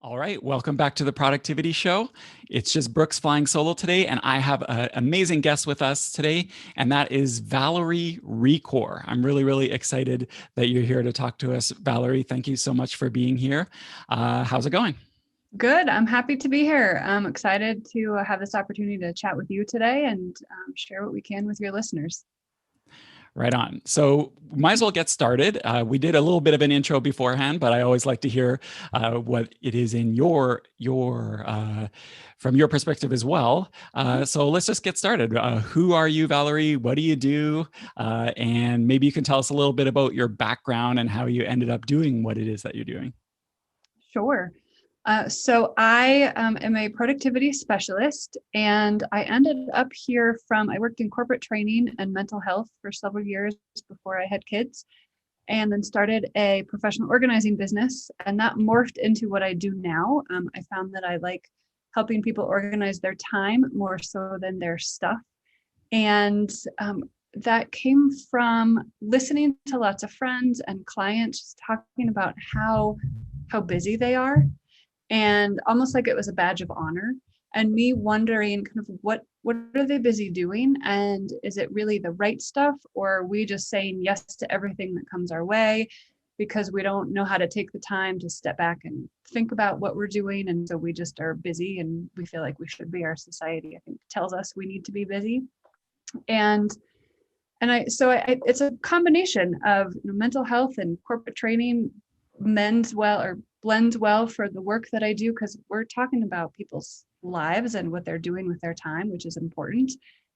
All right, welcome back to the Productivity Show. It's just Brooks flying solo today, and I have an amazing guest with us today, and that is Valerie Recore. I'm really excited that you're here to talk to us. Valerie, thank you so much for being here. How's it going? Good. I'm happy to be here. I'm excited to have this opportunity to chat with you today and share what we can with your listeners. Right on. So might as well get started. We did a little bit of an intro beforehand, but I always like to hear what it is in your from your perspective as well. So let's just get started. Who are you, Valerie? What do you do? And maybe you can tell us a little bit about your background and how you ended up doing what it is that you're doing. Sure. So I am a productivity specialist, and I ended up here I worked in corporate training and mental health for several years before I had kids, and then started a professional organizing business, and that morphed into what I do now. I found that I like helping people organize their time more so than their stuff. And that came from listening to lots of friends and clients talking about how busy they are, and almost like it was a badge of honor, and me wondering kind of what are they busy doing, and is it really the right stuff, or are we just saying yes to everything that comes our way because we don't know how to take the time to step back and think about what we're doing, and so we just are busy and we feel like we should be. Our society, I think, tells us we need to be busy. And it's a combination of mental health and corporate training blends well for the work that I do, because we're talking about people's lives and what they're doing with their time, which is important.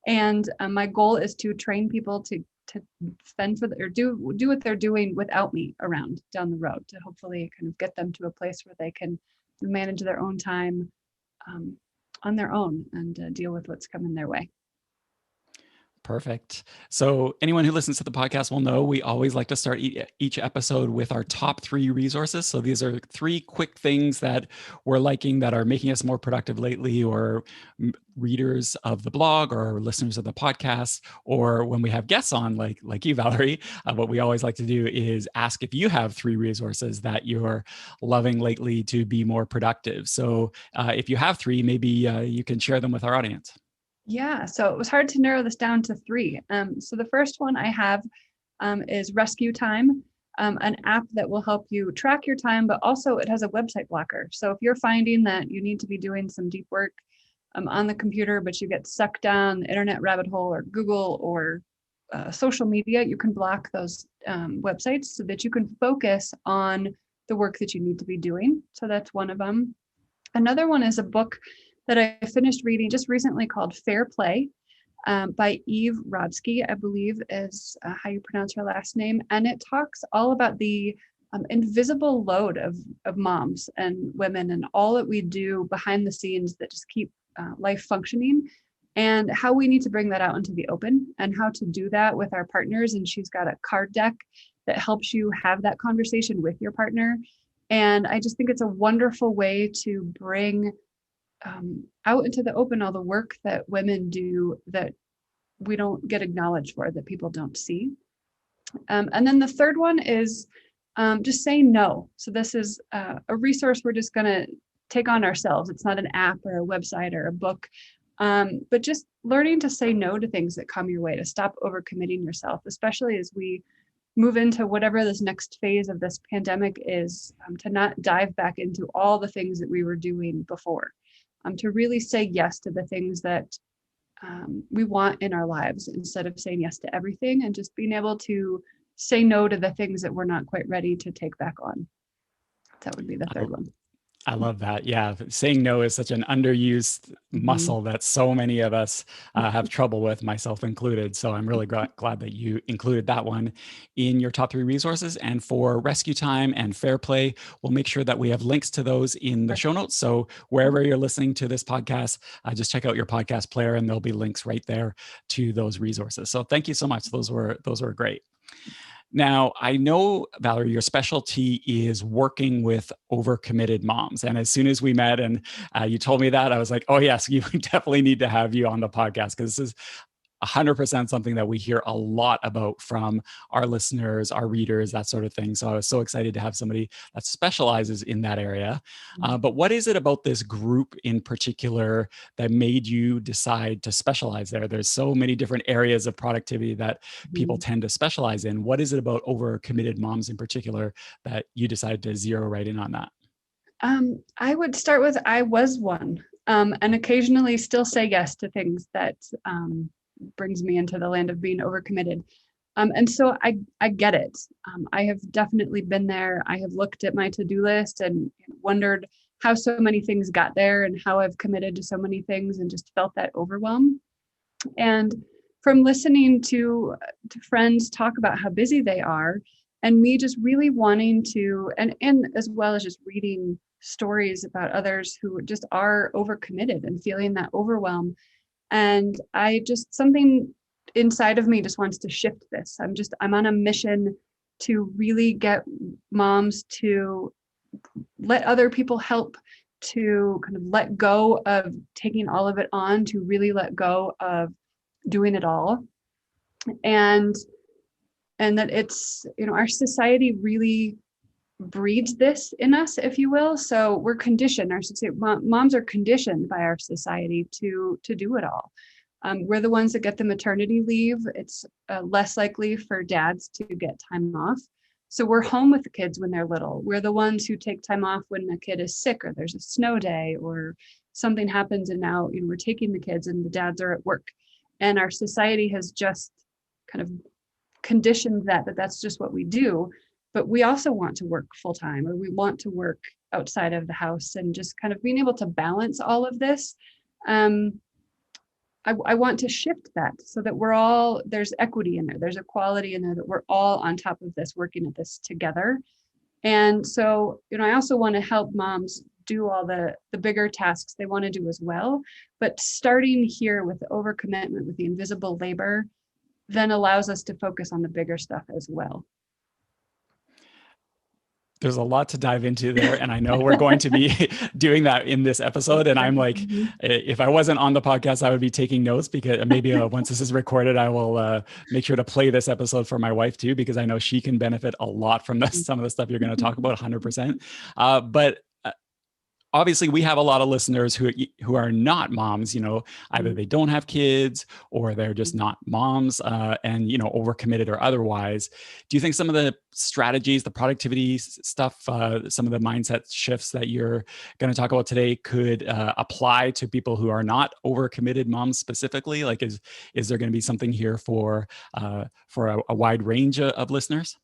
And my goal is to train people to spend or do what they're doing without me around down the road, to hopefully kind of get them to a place where they can manage their own time on their own and deal with what's coming their way. Perfect. So anyone who listens to the podcast will know we always like to start each episode with our top 3 resources. So these are 3 quick things that we're liking that are making us more productive lately, or readers of the blog or listeners of the podcast, or when we have guests on like you, Valerie, what we always like to do is ask if you have 3 resources that you're loving lately to be more productive. So if you have 3, maybe you can share them with our audience. Yeah, so it was hard to narrow this down to 3. So the first one I have is Rescue Time, an app that will help you track your time, but also it has a website blocker. So if you're finding that you need to be doing some deep work on the computer, but you get sucked down the internet rabbit hole or Google or social media, you can block those websites so that you can focus on the work that you need to be doing. So that's one of them. Another one is a book that I finished reading just recently called Fair Play by Eve Rodsky, I believe is how you pronounce her last name. And it talks all about the invisible load of moms and women and all that we do behind the scenes that just keep life functioning, and how we need to bring that out into the open and how to do that with our partners. And she's got a card deck that helps you have that conversation with your partner. And I just think it's a wonderful way to bring out into the open all the work that women do that we don't get acknowledged for, that people don't see. And then the third one is just saying no. So this is a resource we're just going to take on ourselves. It's not an app or a website or a book, but just learning to say no to things that come your way, to stop overcommitting yourself, especially as we move into whatever this next phase of this pandemic is, to not dive back into all the things that we were doing before. To really say yes to the things that we want in our lives, instead of saying yes to everything, and just being able to say no to the things that we're not quite ready to take back on. That would be the third one. I love that. Yeah. Saying no is such an underused muscle that so many of us have trouble with, myself included. So I'm really glad that you included that one in your top 3 resources. And for Rescue Time and Fair Play, we'll make sure that we have links to those in the show notes. So wherever you're listening to this podcast, just check out your podcast player and there'll be links right there to those resources. So thank you so much. Those were great. Now, I know, Valerie, your specialty is working with overcommitted moms. And as soon as we met and you told me that, I was like, oh, yes, you definitely need to have you on the podcast, because this is 100% something that we hear a lot about from our listeners, our readers, that sort of thing. So I was so excited to have somebody that specializes in that area. But what is it about this group in particular that made you decide to specialize there? There's so many different areas of productivity that people tend to specialize in. What is it about overcommitted moms in particular that you decided to zero right in on that? I would start with I was one, and occasionally still say yes to things that brings me into the land of being overcommitted. And so I get it. I have definitely been there. I have looked at my to-do list and wondered how so many things got there and how I've committed to so many things and just felt that overwhelm. And from listening to friends talk about how busy they are, and me just really wanting to, and as well as just reading stories about others who just are overcommitted and feeling that overwhelm. And I just, something inside of me just wants to shift this. I'm on a mission to really get moms to let other people help, to kind of let go of taking all of it on, to really let go of doing it all. And that it's, our society really breeds this in us, if you will. So we're conditioned, our society, moms are conditioned by our society to do it all. We're the ones that get the maternity leave. It's less likely for dads to get time off. So we're home with the kids when they're little. We're the ones who take time off when the kid is sick or there's a snow day or something happens, and now we're taking the kids and the dads are at work. And our society has just kind of conditioned that's just what we do. But we also want to work full time, or we want to work outside of the house, and just kind of being able to balance all of this. I want to shift that so that there's equity in there, there's equality in there, that we're all on top of this, working at this together. And so, I also want to help moms do all the bigger tasks they want to do as well. But starting here with the overcommitment, with the invisible labor, then allows us to focus on the bigger stuff as well. There's a lot to dive into there, and I know we're going to be doing that in this episode. And I'm like, if I wasn't on the podcast, I would be taking notes, because maybe once this is recorded, I will make sure to play this episode for my wife too, because I know she can benefit a lot from this, some of the stuff you're going to talk about, 100%. But obviously we have a lot of listeners who are not moms, either they don't have kids or they're just not moms, and, overcommitted or otherwise. Do you think some of the strategies, the productivity stuff, some of the mindset shifts that you're going to talk about today could apply to people who are not overcommitted moms specifically? Like, is there going to be something here for a wide range of listeners?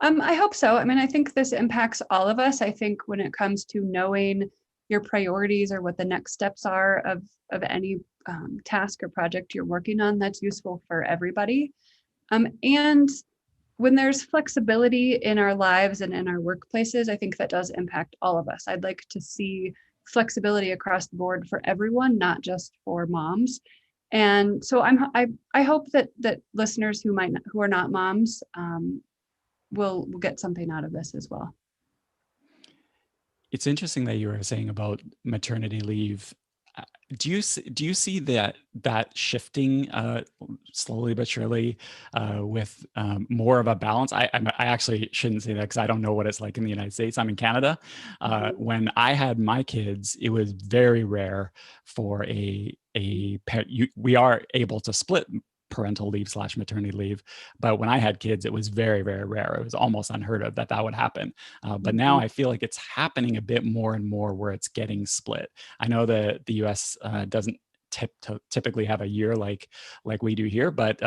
I hope so. I mean, I think this impacts all of us. I think when it comes to knowing your priorities or what the next steps are of any task or project you're working on, that's useful for everybody. And when there's flexibility in our lives and in our workplaces, I think that does impact all of us. I'd like to see flexibility across the board for everyone, not just for moms. And so I hope that listeners who are not moms will get something out of this as well. It's interesting that you were saying about maternity leave. Do you see that shifting slowly but surely with more of a balance? I actually shouldn't say that, because I don't know what it's like in the United States. I'm in Canada. When I had my kids, it was very rare for we are able to split parental leave / maternity leave. But when I had kids, it was very, very rare. It was almost unheard of that would happen. But now I feel like it's happening a bit more and more where it's getting split. I know the US doesn't typically have a year like we do here, but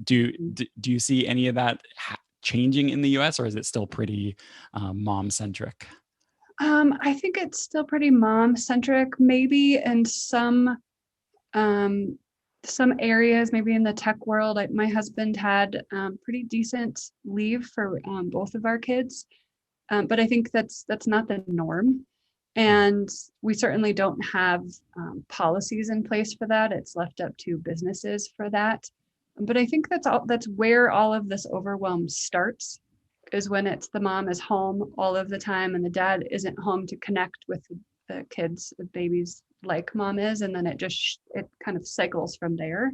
do you see any of that changing in the US, or is it still pretty mom centric? I think it's still pretty mom centric, maybe in some areas, maybe in the tech world. My husband had pretty decent leave for both of our kids, but I think that's not the norm, and we certainly don't have policies in place for that. It's left up to businesses for that. But I think that's where all of this overwhelm starts, is when it's the mom is home all of the time and the dad isn't home to connect with the kids, the babies, like mom is, and then it kind of cycles from there.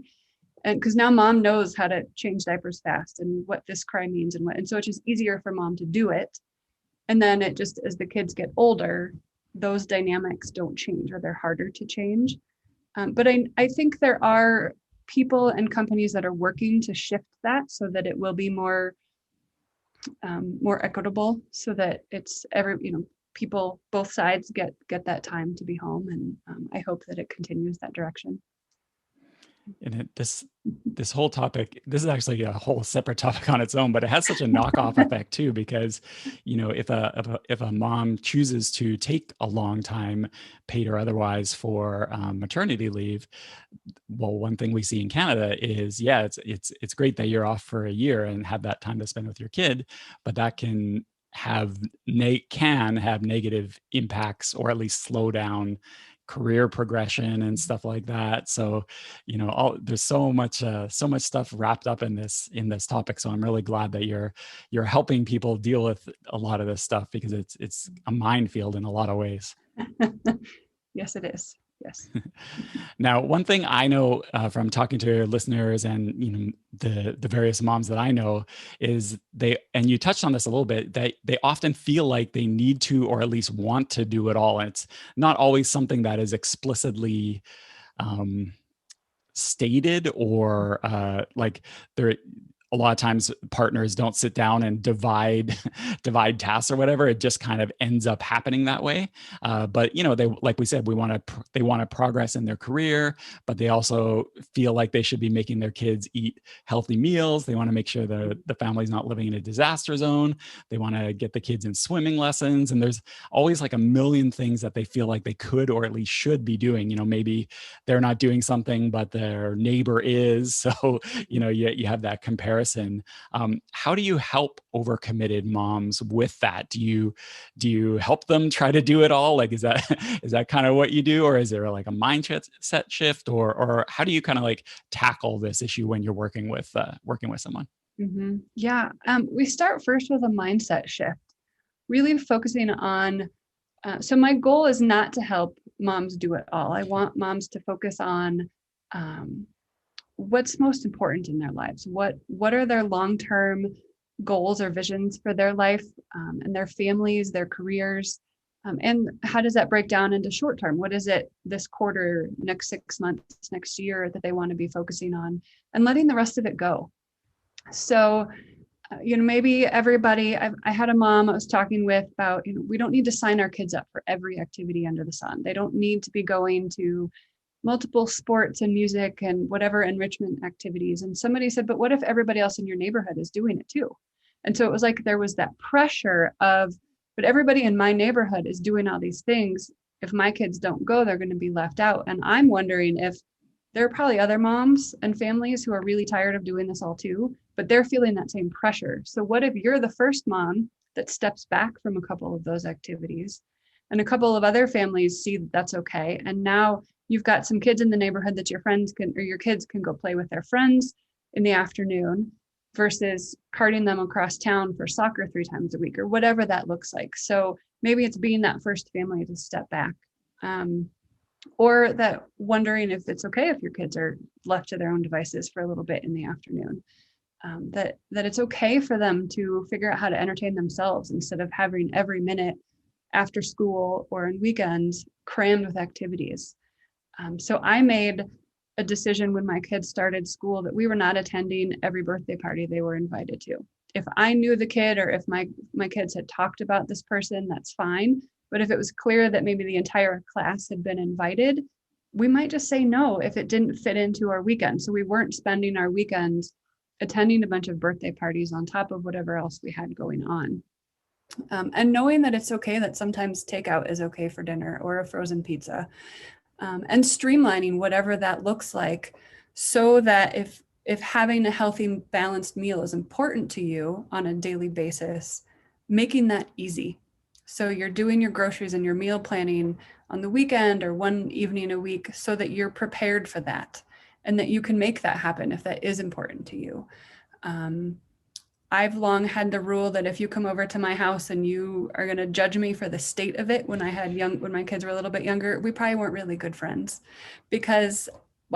And because now mom knows how to change diapers fast and what this cry means and so it's just easier for mom to do it. And then it just, as the kids get older, those dynamics don't change, or they're harder to change. But I think there are people and companies that are working to shift that so that it will be more equitable, so that it's people, both sides get that time to be home. And I hope that it continues that direction. And this whole topic, this is actually a whole separate topic on its own, but it has such a knockoff effect too, because if a mom chooses to take a long time, paid or otherwise, for maternity leave, well, one thing we see in Canada is, yeah, it's great that you're off for a year and have that time to spend with your kid, but that can have negative impacts, or at least slow down career progression and stuff like that. So, there's so much stuff wrapped up in this topic. So I'm really glad that you're helping people deal with a lot of this stuff, because it's a minefield in a lot of ways. Yes, it is. Yes. Now, one thing I know from talking to listeners and the various moms that I know is and you touched on this a little bit, that they often feel like they need to, or at least want to, do it all. And it's not always something that is explicitly stated, or like there. A lot of times partners don't sit down and divide tasks or whatever. It just kind of ends up happening that way. But they, like we said, they want to progress in their career, but they also feel like they should be making their kids eat healthy meals. They want to make sure that the family's not living in a disaster zone. They want to get the kids in swimming lessons. And there's always like a million things that they feel like they could, or at least should be doing. Maybe they're not doing something, but their neighbor is. So, you have that comparison. How do you help overcommitted moms with that? Do you help them try to do it all? Like, is that kind of what you do, or is there like a mindset shift, or how do you kind of like tackle this issue when you're working with someone? Mm-hmm. Yeah, we start first with a mindset shift, really focusing on. So my goal is not to help moms do it all. I want moms to focus on what's most important in their lives. What are their long-term goals or visions for their life, and their families, their careers, and how does that break down into short-term? What is it this quarter, next 6 months, next year that they want to be focusing on, and letting the rest of it go. So, maybe everybody, I had a mom I was talking with about, we don't need to sign our kids up for every activity under the sun. They don't need to be going to multiple sports and music and whatever enrichment activities. And somebody said, but what if everybody else in your neighborhood is doing it too? And so it was like there was that pressure of, but everybody in my neighborhood is doing all these things. If my kids don't go, they're going to be left out. And I'm wondering if there are probably other moms and families who are really tired of doing this all too, but they're feeling that same pressure. So what if you're the first mom that steps back from a couple of those activities, and a couple of other families see that's okay, and now you've got some kids in the neighborhood that your kids can go play with their friends in the afternoon, versus carting them across town for soccer 3 times a week, or whatever that looks like. So maybe it's being that first family to step back, or that wondering if it's okay if your kids are left to their own devices for a little bit in the afternoon. That it's okay for them to figure out how to entertain themselves, instead of having every minute after school or on weekends crammed with activities. So I made a decision when my kids started school that we were not attending every birthday party they were invited to. If I knew the kid, or if my kids had talked about this person, that's fine. But if it was clear that maybe the entire class had been invited, we might just say no if it didn't fit into our weekend. So we weren't spending our weekends attending a bunch of birthday parties on top of whatever else we had going on. And knowing that it's okay that sometimes takeout is okay for dinner, or a frozen pizza, and streamlining whatever that looks like, so that if having a healthy, balanced meal is important to you on a daily basis, making that easy. So you're doing your groceries and your meal planning on the weekend or one evening a week, so that you're prepared for that, and that you can make that happen if that is important to you. I've long had the rule that if you come over to my house and you are going to judge me for the state of it when my kids were a little bit younger, we probably weren't really good friends, because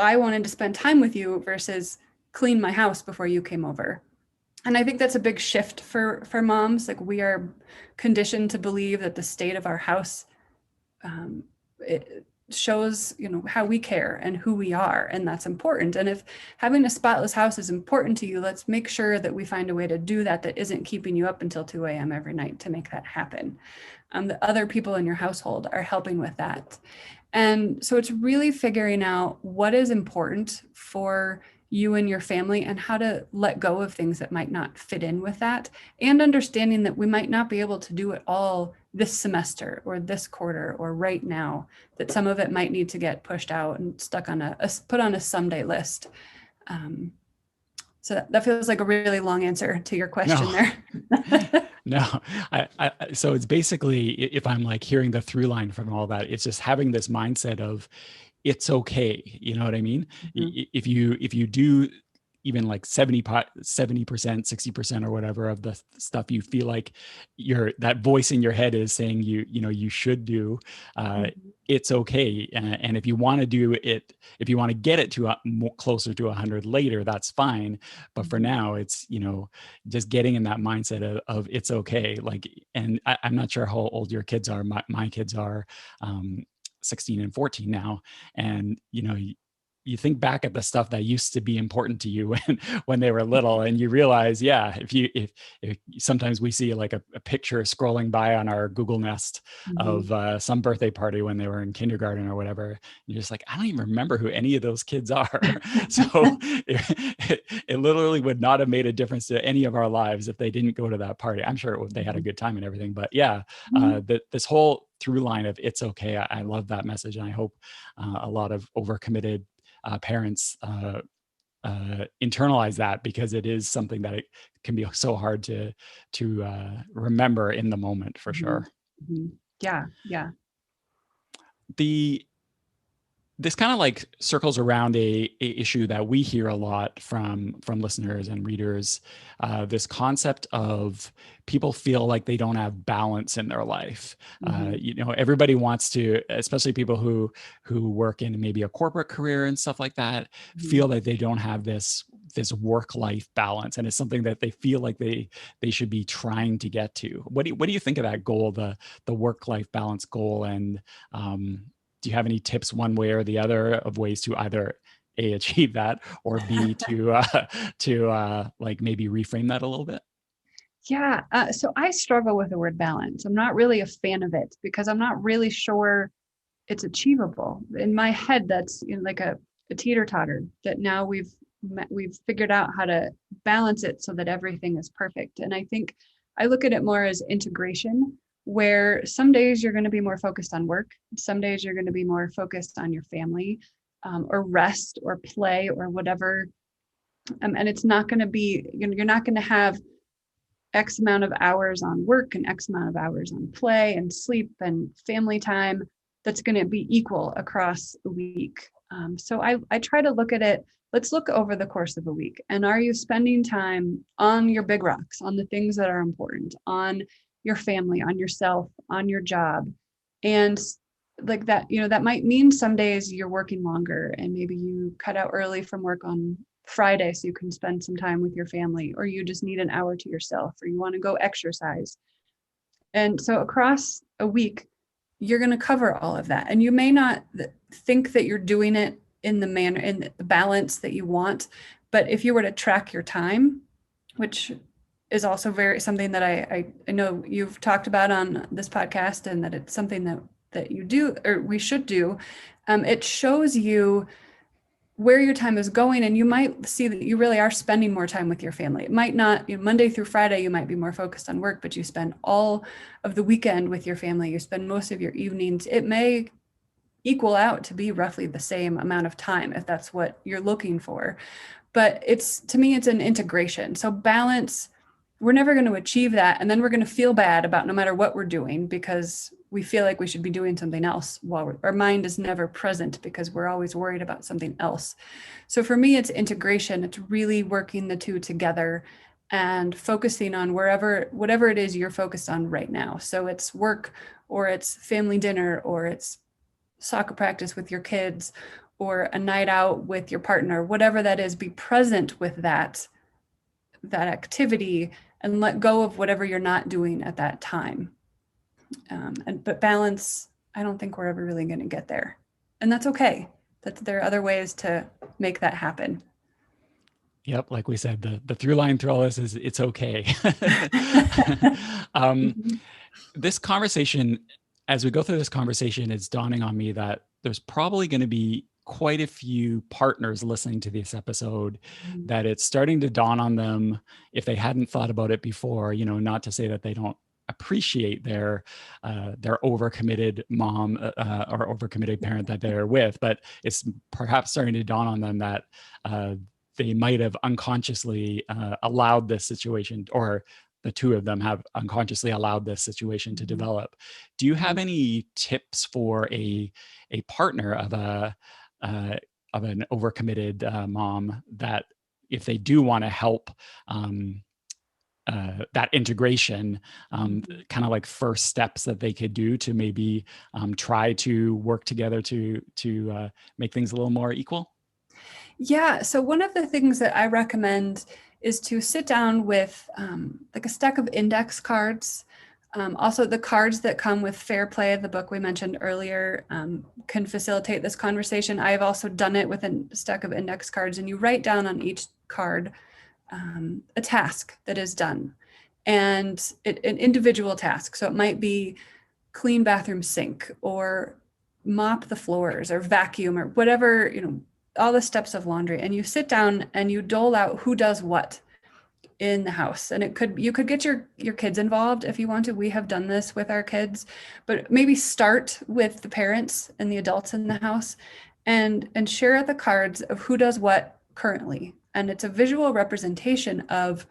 I wanted to spend time with you versus clean my house before you came over. And I think that's a big shift for moms. Like, we are conditioned to believe that the state of our house it shows, how we care and who we are, and that's important. And if having a spotless house is important to you, let's make sure that we find a way to do that isn't keeping you up until 2 a.m. every night to make that happen. The other people in your household are helping with that. And so it's really figuring out what is important for you and your family and how to let go of things that might not fit in with that, and understanding that we might not be able to do it all this semester or this quarter or right now, that some of it might need to get pushed out and stuck on put on a someday list. So that feels like a really long answer to your question there. No, so it's basically, if I'm like hearing the through line from all that, it's just having this mindset of it's okay. You know what I mean? Mm-hmm. If you do even like 70%, 60% or whatever of the stuff you feel like that voice in your head is saying you should do, it's okay. And if you want to do it, if you want to get it to closer to 100 later, that's fine. But for now, it's, just getting in that mindset of it's okay. Like, and I'm not sure how old your kids are. My kids are 16 and 14 now. And, you think back at the stuff that used to be important to you when they were little, and you realize, if sometimes we see like a picture scrolling by on our Google Nest of some birthday party when they were in kindergarten or whatever, and you're just like, I don't even remember who any of those kids are. So it literally would not have made a difference to any of our lives if they didn't go to that party. I'm sure they had a good time and everything, but this whole through line of it's okay. I love that message, and I hope a lot of overcommitted parents internalize that, because it is something that it can be so hard to remember in the moment, for sure. Yeah. This kind of like circles around a issue that we hear a lot from listeners and readers, this concept of people feel like they don't have balance in their life. Everybody wants to, especially people who work in maybe a corporate career and stuff like that, feel that they don't have this work-life balance, and it's something that they feel like they should be trying to get to. What do you think of that goal, the work-life balance goal? And do you have any tips one way or the other of ways to either A, achieve that, or B, to like maybe reframe that a little bit? Yeah. So I struggle with the word balance. I'm not really a fan of it because I'm not really sure it's achievable. In my head, that's like a teeter-totter, that now we've figured out how to balance it so that everything is perfect. And I think I look at it more as integration, where some days you're going to be more focused on work. Some days you're going to be more focused on your family, or rest or play or whatever. And it's not going to be, you're not going to have X amount of hours on work and X amount of hours on play and sleep and family time that's going to be equal across a week. So I try to look at it, let's look over the course of a week. And are you spending time on your big rocks, on the things that are important, on your family, on yourself, on your job? And like that, that might mean some days you're working longer and maybe you cut out early from work on Friday so you can spend some time with your family, or you just need an hour to yourself, or you want to go exercise. And so across a week, you're going to cover all of that. And you may not think that you're doing it in the manner, in the balance that you want. But if you were to track your time, which is also something that I know you've talked about on this podcast, and that it's something that you do, or we should do, it shows you where your time is going, and you might see that you really are spending more time with your family. It might not, Monday through Friday, you might be more focused on work, but you spend all of the weekend with your family. You spend most of your evenings. It may equal out to be roughly the same amount of time if that's what you're looking for. But to me, it's an integration. So balance, we're never going to achieve that. And then we're going to feel bad about no matter what we're doing, because we feel like we should be doing something else while our mind is never present because we're always worried about something else. So for me, it's integration. It's really working the two together and focusing on whatever it is you're focused on right now. So it's work, or it's family dinner, or it's soccer practice with your kids, or a night out with your partner, whatever that is, be present with that activity and let go of whatever you're not doing at that time. But balance, I don't think we're ever really going to get there. And that's okay. There are other ways to make that happen. Yep, like we said, the through line through all this is it's okay. This conversation, as we go through this conversation, it's dawning on me that there's probably going to be quite a few partners listening to this episode that it's starting to dawn on them if they hadn't thought about it before, not to say that they don't appreciate their overcommitted mom or overcommitted parent that they're with, but it's perhaps starting to dawn on them that they might have unconsciously allowed this situation, or the two of them have unconsciously allowed this situation to develop. Do you have any tips for a partner of an overcommitted mom that if they do want to help that integration, kind of like first steps that they could do to maybe try to work together to make things a little more equal? Yeah. So one of the things that I recommend is to sit down with like a stack of index cards. Also, the cards that come with Fair Play, the book we mentioned earlier, can facilitate this conversation. I have also done it with a stack of index cards, and you write down on each card a task that is done, and an individual task. So it might be clean bathroom sink, or mop the floors, or vacuum, or whatever, all the steps of laundry. And you sit down and you dole out who does what in the house. And you could get your kids involved if you want to. We have done this with our kids, but maybe start with the parents and the adults in the house and share the cards of who does what currently. And it's a visual representation of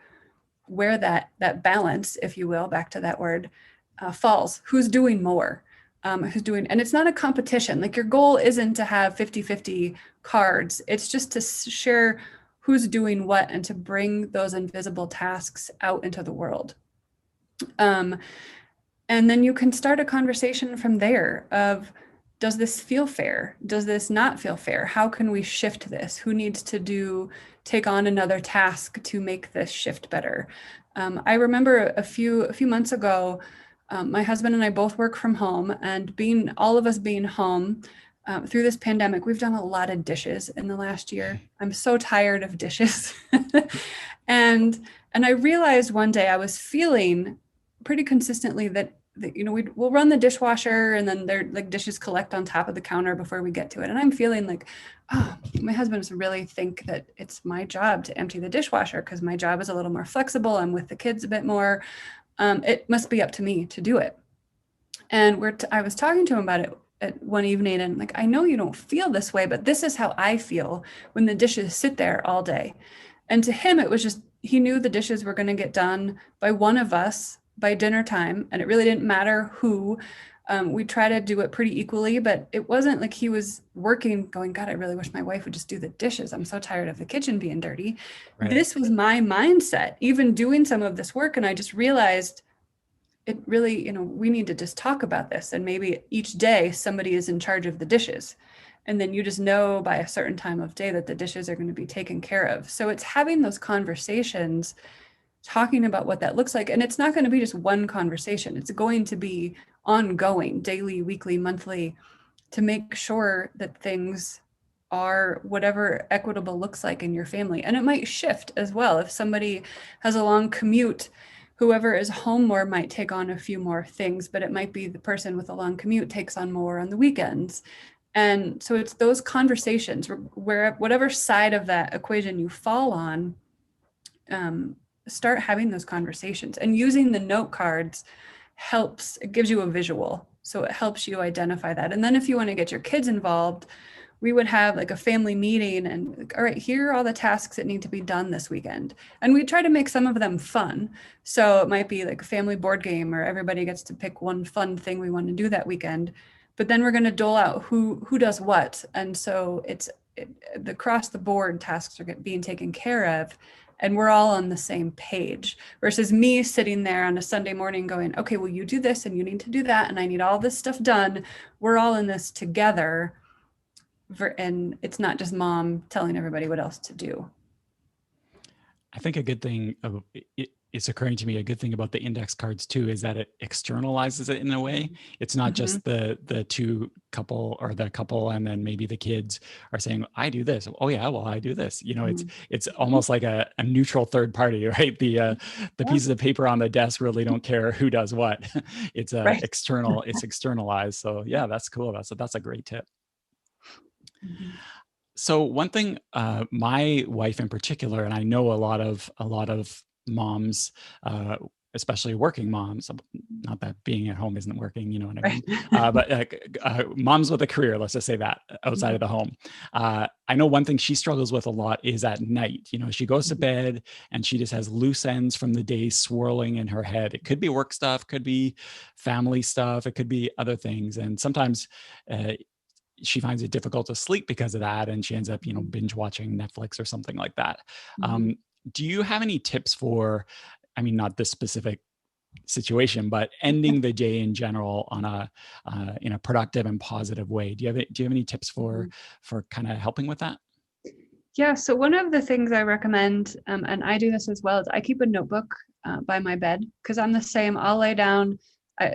where that balance, if you will, back to that word, falls. Who's doing more? And it's not a competition. Like, your goal isn't to have 50-50 cards. It's just to share who's doing what and to bring those invisible tasks out into the world. And then you can start a conversation from there of, does this feel fair? Does this not feel fair? How can we shift this? Who needs to take on another task to make this shift better? I remember a few months ago, my husband and I both work from home, and all of us being home through this pandemic, we've done a lot of dishes in the last year. I'm so tired of dishes. and I realized one day I was feeling pretty consistently that we'll run the dishwasher, and then dishes collect on top of the counter before we get to it. And I'm feeling like, oh, my husband really think that it's my job to empty the dishwasher because my job is a little more flexible. I'm with the kids a bit more. It must be up to me to do it. And I was talking to him about it at one evening, and like, I know you don't feel this way, but this is how I feel when the dishes sit there all day. And to him, it was just, he knew the dishes were going to get done by one of us by dinner time, and it really didn't matter who. We try to do it pretty equally, but it wasn't like he was working going, God, I really wish my wife would just do the dishes. I'm so tired of the kitchen being dirty. Right. This was my mindset, even doing some of this work. And I just realized it really, we need to just talk about this. And maybe each day somebody is in charge of the dishes. And then you just know by a certain time of day that the dishes are going to be taken care of. So it's having those conversations, talking about what that looks like. And it's not going to be just one conversation. It's going to be ongoing, daily, weekly, monthly, to make sure that things are whatever equitable looks like in your family. And it might shift as well. If somebody has a long commute, whoever is home more might take on a few more things, but it might be the person with a long commute takes on more on the weekends. And so it's those conversations where whatever side of that equation you fall on, start having those conversations. And using the note cards helps, it gives you a visual. So it helps you identify that. And then if you want to get your kids involved, we would have like a family meeting and like, all right, here are all the tasks that need to be done this weekend. And we try to make some of them fun. So it might be like a family board game, or everybody gets to pick one fun thing we want to do that weekend. But then we're going to dole out who does what. And so the across the board tasks are being taken care of, and we're all on the same page, versus me sitting there on a Sunday morning going, okay, well, you do this and you need to do that, and I need all this stuff done. We're all in this together. and it's not just mom telling everybody what else to do. I think a good thing it's occurring to me, a good thing about the index cards too is that it externalizes it in a way. It's not Mm-hmm. just the two couple or the couple and then maybe the kids are saying, I do this. Oh yeah, well I do this. You know, it's Mm-hmm. almost like a neutral third party, right? The Yeah, pieces of paper on the desk really don't care who does what. It's right. it's externalized. So yeah, that's cool. That's a great tip. Mm-hmm. So one thing, my wife in particular, and I know a lot of moms, uh, especially working moms. Not that being at home isn't working, you know what I Right. mean. But moms with a career, let's just say that outside Mm-hmm. of the home. I know one thing she struggles with a lot is at night. You know, she goes to Mm-hmm. bed and she just has loose ends from the day swirling in her head. It could be work stuff, could be family stuff, it could be other things, and sometimes. She finds it difficult to sleep because of that, and she ends up, you know, binge watching Netflix or something like that. Mm-hmm. um, do you have any tips for, I mean, not this specific situation, but ending the day in general on a in a productive and positive way? Do you have any tips Mm-hmm. for kind of helping with that? Yeah, so one of the things I recommend, and I do this as well, is I keep a notebook by my bed because I'm the same. I'll lay down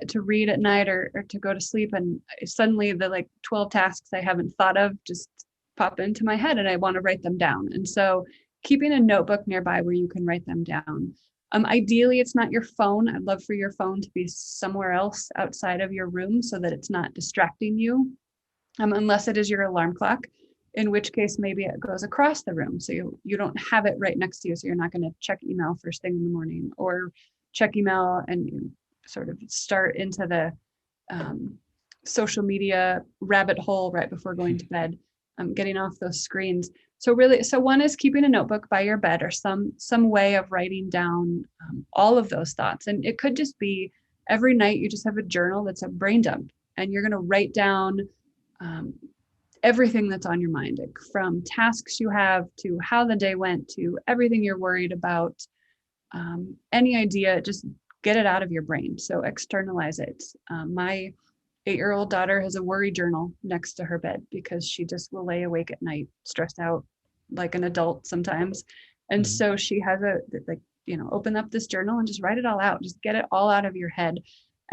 to read at night or to go to sleep, and suddenly the like 12 tasks I haven't thought of just pop into my head and I want to write them down. And so keeping a notebook nearby where you can write them down. Ideally, it's not your phone. I'd love for your phone to be somewhere else outside of your room so that it's not distracting you, unless it is your alarm clock, in which case maybe it goes across the room. So you don't have it right next to you. So you're not going to check email first thing in the morning or check email and you sort of start into the um, social media rabbit hole right before going to bed, getting off those screens. So really, so one is keeping a notebook by your bed or some way of writing down all of those thoughts. And it could just be every night you just have a journal that's a brain dump and you're going to write down um, everything that's on your mind, like from tasks you have to how the day went to everything you're worried about. Any idea, just get it out of your brain. So externalize it. My 8-year-old daughter has a worry journal next to her bed because she just will lay awake at night, stressed out like an adult sometimes. And Mhm. so she has like, open up this journal and just write it all out. Just get it all out of your head.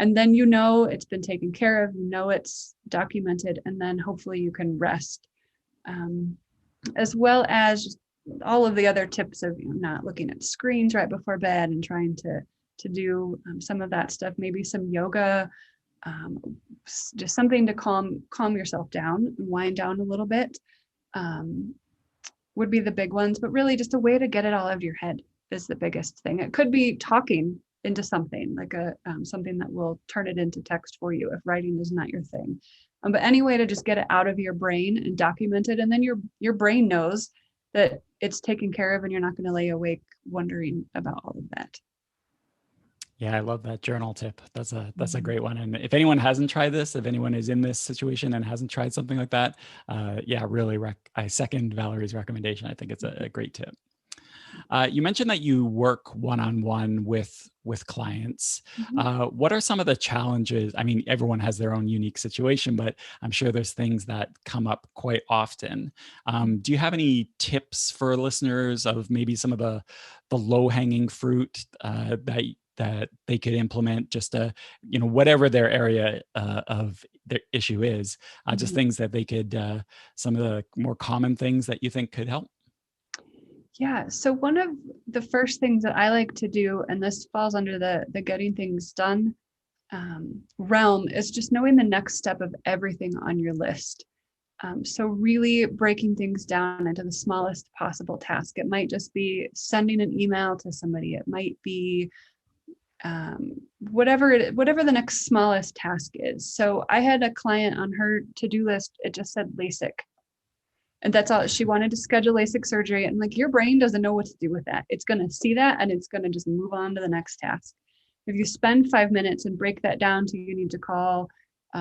And then it's been taken care of, it's documented, and then hopefully you can rest. Um, as well as just all of the other tips of not looking at screens right before bed and trying to do some of that stuff, maybe some yoga, um, just something to calm yourself down and wind down a little bit, um, would be the big ones. But really, just a way to get it all out of your head is the biggest thing. It could be talking into something like something that will turn it into text for you if writing is not your thing. But any way to just get it out of your brain and document it, and then your brain knows that it's taken care of, and you're not going to lay awake wondering about all of that. Yeah, I love that journal tip. That's a Mhm. great one. And if anyone hasn't tried this, if anyone is in this situation and hasn't tried something like that, yeah, really, I second Valerie's recommendation. I think it's a great tip. You mentioned that you work one-on-one with clients. Mhm. What are some of the challenges? I mean, everyone has their own unique situation, but I'm sure there's things that come up quite often. Do you have any tips for listeners of maybe some of the low-hanging fruit that they could implement just to, you know, whatever their area of their issue is, just Mhm. things that they could, some of the more common things that you think could help? Yeah. So one of the first things that I like to do, and this falls under the getting things done realm, is just knowing the next step of everything on your list. So really breaking things down into the smallest possible task. It might just be sending an email to somebody. It might be whatever the next smallest task is. So I had a client on her to-do list. It just said LASIK. And that's all she wanted, to schedule LASIK surgery. And like, your brain doesn't know what to do with that. It's going to see that and it's going to just move on to the next task. If you spend 5 minutes and break that down to, you need to call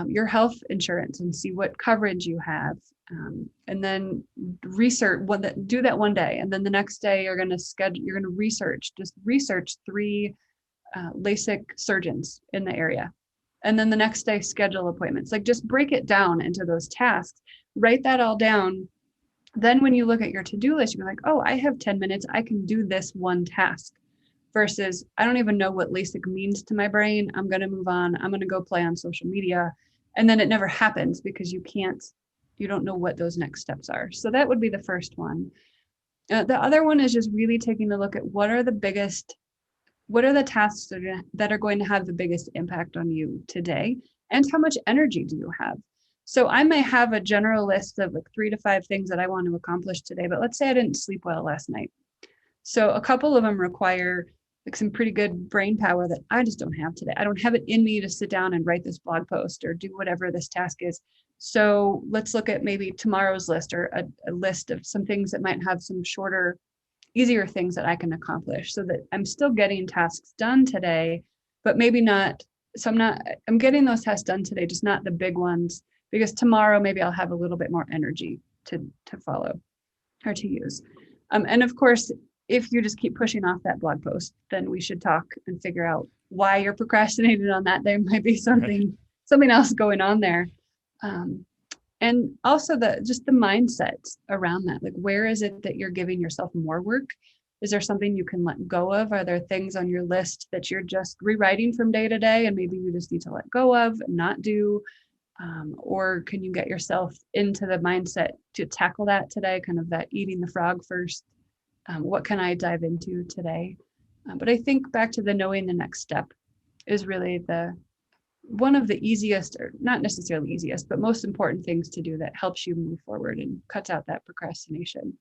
your health insurance and see what coverage you have. And then do that one day. And then the next day you're going to research 3 LASIK surgeons in the area. And then the next day, schedule appointments. Like just break it down into those tasks, write that all down. Then when you look at your to-do list, you're like, oh, I have 10 minutes. I can do this one task versus I don't even know what LASIK means to my brain. I'm going to move on. I'm going to go play on social media. And then it never happens because you don't know what those next steps are. So that would be the first one. The other one is just really taking a look at what are the tasks that are going to have the biggest impact on you today, and how much energy do you have? So I may have a general list of like 3 to 5 things that I want to accomplish today, but let's say I didn't sleep well last night. So a couple of them require like some pretty good brain power that I just don't have today. I don't have it in me to sit down and write this blog post or do whatever this task is. So let's look at maybe tomorrow's list, or a list of some things that might have some shorter, easier things that I can accomplish, so that I'm still getting tasks done today, but maybe not. So I'm getting those tasks done today, just not the big ones, because tomorrow maybe I'll have a little bit more energy to follow or to use. And of course, if you just keep pushing off that blog post, then we should talk and figure out why you're procrastinating on that. There might be something else going on there. And also just the mindset around that. Like, where is it that you're giving yourself more work? Is there something you can let go of? Are there things on your list that you're just rewriting from day to day and maybe you just need to let go of and not do? Or can you get yourself into the mindset to tackle that today, kind of that eating the frog first? What can I dive into today? But I think back to the knowing the next step is really one of the easiest, or not necessarily easiest, but most important things to do that helps you move forward and cuts out that procrastination.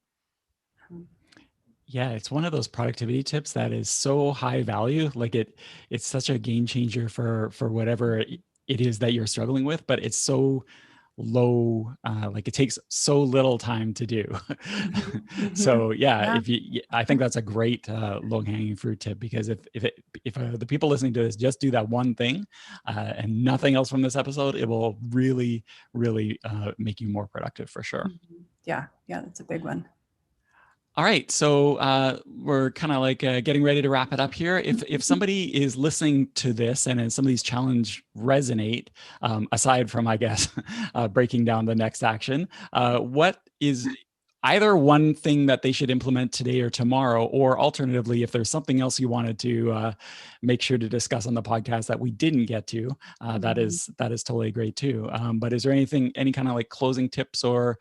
Yeah, it's one of those productivity tips that is so high value. Like it's such a game changer for whatever it is that you're struggling with, but it's so low, like it takes so little time to do. So yeah, I think that's a great low hanging fruit tip, because if the people listening to this just do that one thing and nothing else from this episode, it will really, really make you more productive for sure. Yeah, that's a big one. All right, so we're kind of like getting ready to wrap it up here. If somebody is listening to this and some of these challenges resonate, aside from, I guess, breaking down the next action, what is either one thing that they should implement today or tomorrow, or alternatively, if there's something else you wanted to make sure to discuss on the podcast that we didn't get to, that is totally great too. But is there any kind of like closing tips or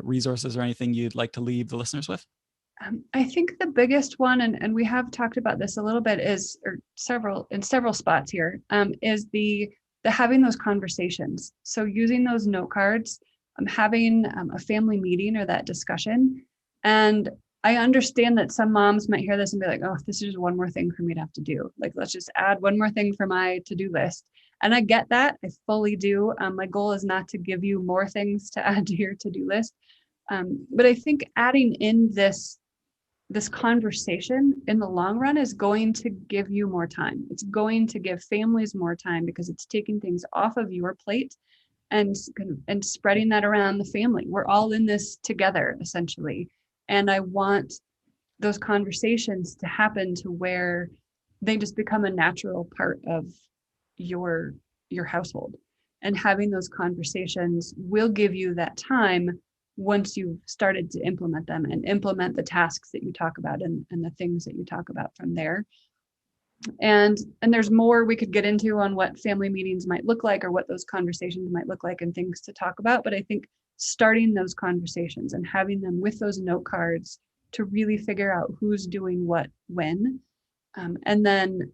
resources or anything you'd like to leave the listeners with? I think the biggest one, and we have talked about this a little bit, is, or several spots here, is the having those conversations. So using those note cards, having a family meeting or that discussion. And I understand that some moms might hear this and be like, oh, this is just one more thing for me to have to do. Like, let's just add one more thing for my to-do list. And I get that. I fully do. My goal is not to give you more things to add to your to-do list. But I think adding in this conversation in the long run is going to give you more time. It's going to give families more time, because it's taking things off of your plate and spreading that around the family. We're all in this together, essentially. And I want those conversations to happen to where they just become a natural part of your household. And having those conversations will give you that time once you've started to implement them and implement the tasks that you talk about and the things that you talk about from there. And there's more we could get into on what family meetings might look like, or what those conversations might look like, and things to talk about. But I think starting those conversations and having them with those note cards to really figure out who's doing what when, and then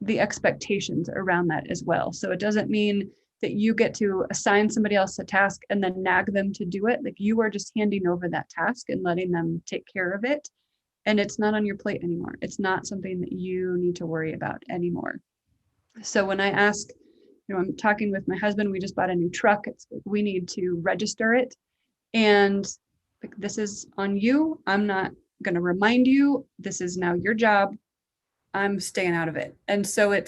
the expectations around that as well. So it doesn't mean that you get to assign somebody else a task and then nag them to do it. Like, you are just handing over that task and letting them take care of it. And it's not on your plate anymore. It's not something that you need to worry about anymore. So when I ask, I'm talking with my husband, we just bought a new truck. It's like, we need to register it. And like, this is on you. I'm not going to remind you. This is now your job. I'm staying out of it. And so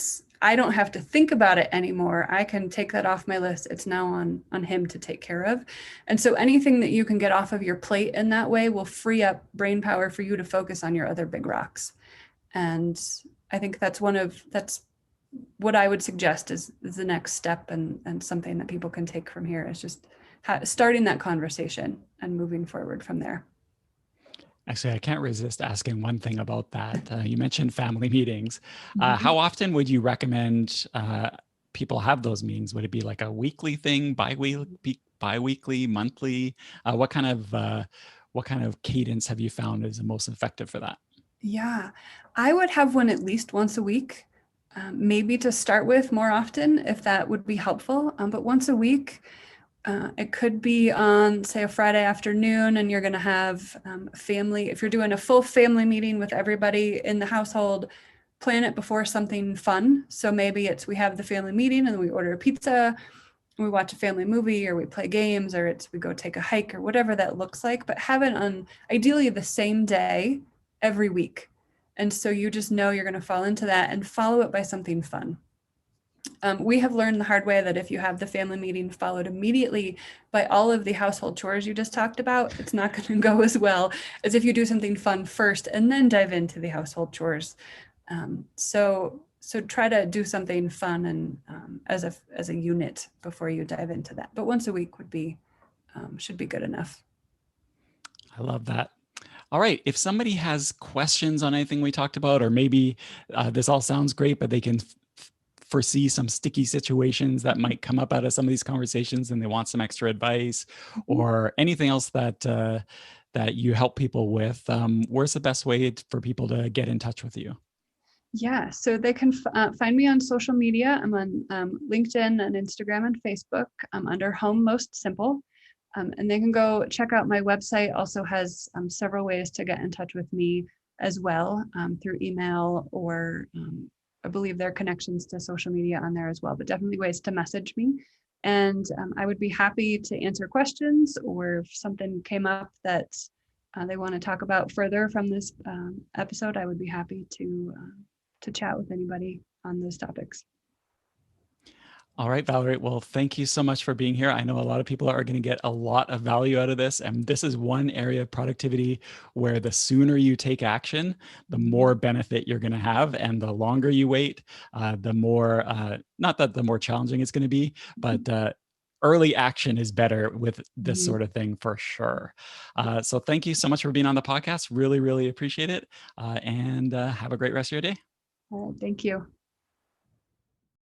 I don't have to think about it anymore. I can take that off my list. It's now on him to take care of. And so anything that you can get off of your plate in that way will free up brain power for you to focus on your other big rocks. And I think that's what I would suggest is the next step, and something that people can take from here is just starting that conversation and moving forward from there. Actually, I can't resist asking one thing about that. You mentioned family meetings. Mhm. How often would you recommend people have those meetings? Would it be like a weekly thing, bi-weekly, monthly? What kind of cadence have you found is the most effective for that? Yeah, I would have one at least once a week, maybe to start with more often if that would be helpful. But once a week, it could be on, say, a Friday afternoon, and you're going to have family. If you're doing a full family meeting with everybody in the household, plan it before something fun. So maybe it's we have the family meeting and then we order a pizza, and we watch a family movie, or we play games, or it's we go take a hike, or whatever that looks like. But have it on ideally the same day every week. And so you just know you're going to fall into that, and follow it by something fun. We have learned the hard way that if you have the family meeting followed immediately by all of the household chores you just talked about, it's not going to go as well as if you do something fun first and then dive into the household chores. So try to do something fun and as a unit before you dive into that. But once a week would be should be good enough. I love that. All right. If somebody has questions on anything we talked about, or maybe this all sounds great, but they can foresee some sticky situations that might come up out of some of these conversations, and they want some extra advice, Mhm. or anything else that that you help people with, where's the best way for people to get in touch with you? Yeah, so they can find me on social media. I'm on LinkedIn and Instagram and Facebook under Home Most Simple. And they can go check out my website. Also has several ways to get in touch with me as well, through email, or I believe there are connections to social media on there as well, but definitely ways to message me. And I would be happy to answer questions, or if something came up that they want to talk about further from this episode, I would be happy to chat with anybody on those topics. All right, Valerie. Well, thank you so much for being here. I know a lot of people are going to get a lot of value out of this. And this is one area of productivity where the sooner you take action, the more benefit you're going to have. And the longer you wait, the more, not that the more challenging it's going to be, but early action is better with this Mhm. sort of thing for sure. So thank you so much for being on the podcast. Really, really appreciate it. And have a great rest of your day. All right, thank you.